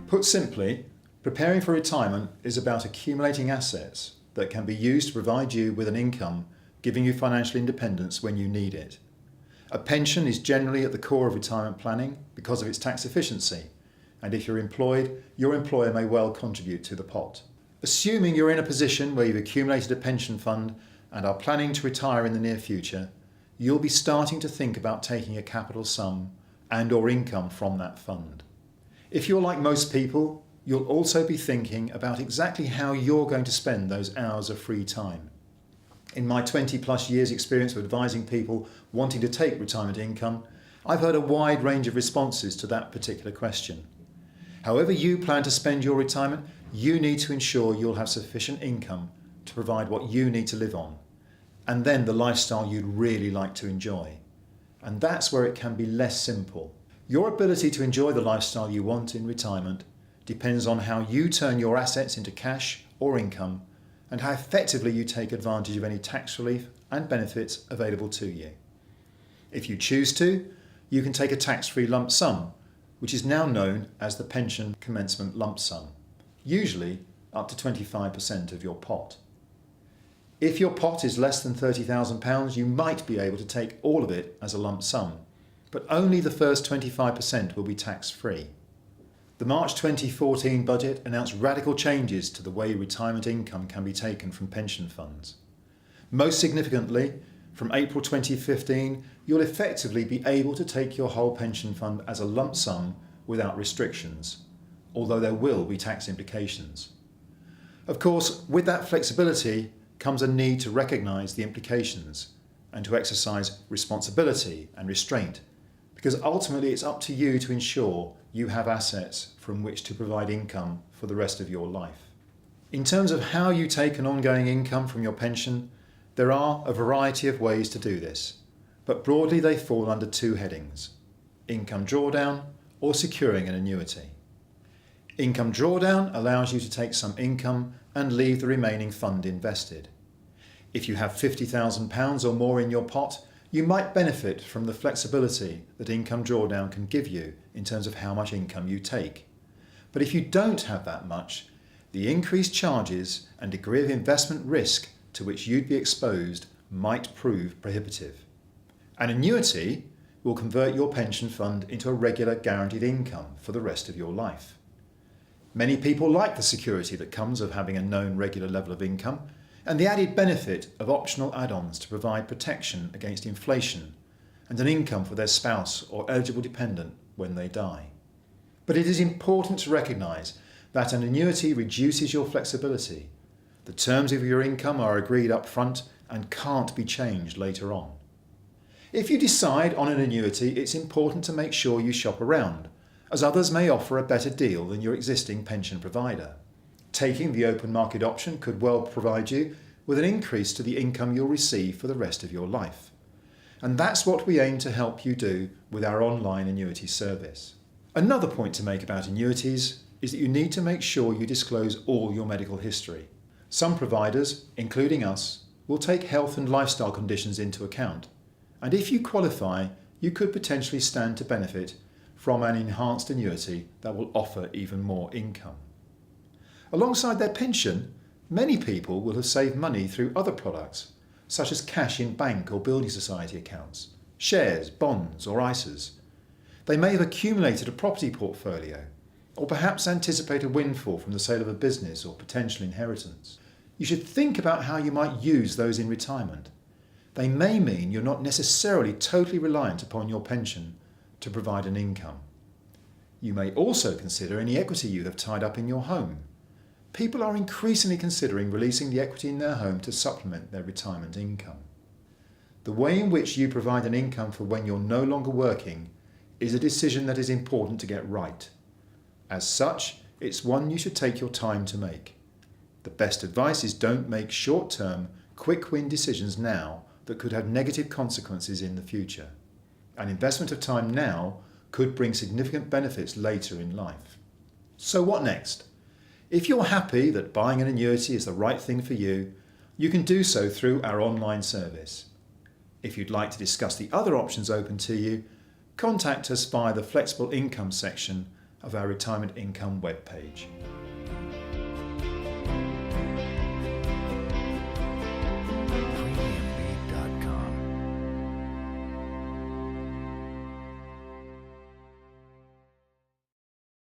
Put simply, preparing for retirement is about accumulating assets that can be used to provide you with an income, giving you financial independence when you need it. A pension is generally at the core of retirement planning because of its tax efficiency, and if you're employed, your employer may well contribute to the pot. Assuming you're in a position where you've accumulated a pension fund and are planning to retire in the near future, you'll be starting to think about taking a capital sum and/or income from that fund. If you're like most people, you'll also be thinking about exactly how you're going to spend those hours of free time. In my 20+ years experience of advising people wanting to take retirement income, I've heard a wide range of responses to that particular question. However you plan to spend your retirement, you need to ensure you'll have sufficient income to provide what you need to live on, and then the lifestyle you'd really like to enjoy. And that's where it can be less simple. Your ability to enjoy the lifestyle you want in retirement depends on how you turn your assets into cash or income and how effectively you take advantage of any tax relief and benefits available to you. If you choose to, you can take a tax-free lump sum, which is now known as the pension commencement lump sum, usually up to 25% of your pot. If your pot is less than £30,000, you might be able to take all of it as a lump sum, but only the first 25% will be tax-free. The March 2014 budget announced radical changes to the way retirement income can be taken from pension funds. Most significantly, from April 2015, you'll effectively be able to take your whole pension fund as a lump sum without restrictions, although there will be tax implications. Of course, with that flexibility comes a need to recognise the implications and to exercise responsibility and restraint, because ultimately it's up to you to ensure you have assets from which to provide income for the rest of your life. In terms of how you take an ongoing income from your pension, there are a variety of ways to do this, but broadly they fall under two headings: income drawdown or securing an annuity. Income drawdown allows you to take some income and leave the remaining fund invested. If you have £50,000 or more in your pot, you might benefit from the flexibility that income drawdown can give you in terms of how much income you take. But if you don't have that much, the increased charges and degree of investment risk to which you'd be exposed might prove prohibitive. An annuity will convert your pension fund into a regular guaranteed income for the rest of your life. Many people like the security that comes of having a known regular level of income and the added benefit of optional add-ons to provide protection against inflation and an income for their spouse or eligible dependent when they die. But it is important to recognise that an annuity reduces your flexibility. The terms of your income are agreed up front and can't be changed later on. If you decide on an annuity, it's important to make sure you shop around, as others may offer a better deal than your existing pension provider. Taking the open market option could well provide you with an increase to the income you'll receive for the rest of your life. And that's what we aim to help you do with our online annuity service. Another point to make about annuities is that you need to make sure you disclose all your medical history. Some providers, including us, will take health and lifestyle conditions into account, and if you qualify, you could potentially stand to benefit from an enhanced annuity that will offer even more income. Alongside their pension, many people will have saved money through other products, such as cash in bank or building society accounts, shares, bonds or ISAs. They may have accumulated a property portfolio, or perhaps anticipate a windfall from the sale of a business or potential inheritance. You should think about how you might use those in retirement. They may mean you're not necessarily totally reliant upon your pension to provide an income. You may also consider any equity you have tied up in your home. People are increasingly considering releasing the equity in their home to supplement their retirement income. The way in which you provide an income for when you're no longer working is a decision that is important to get right. As such, it's one you should take your time to make. The best advice is don't make short-term, quick-win decisions now that could have negative consequences in the future. An investment of time now could bring significant benefits later in life. So what next? If you're happy that buying an annuity is the right thing for you, you can do so through our online service. If you'd like to discuss the other options open to you, contact us via the flexible income section of our retirement income webpage.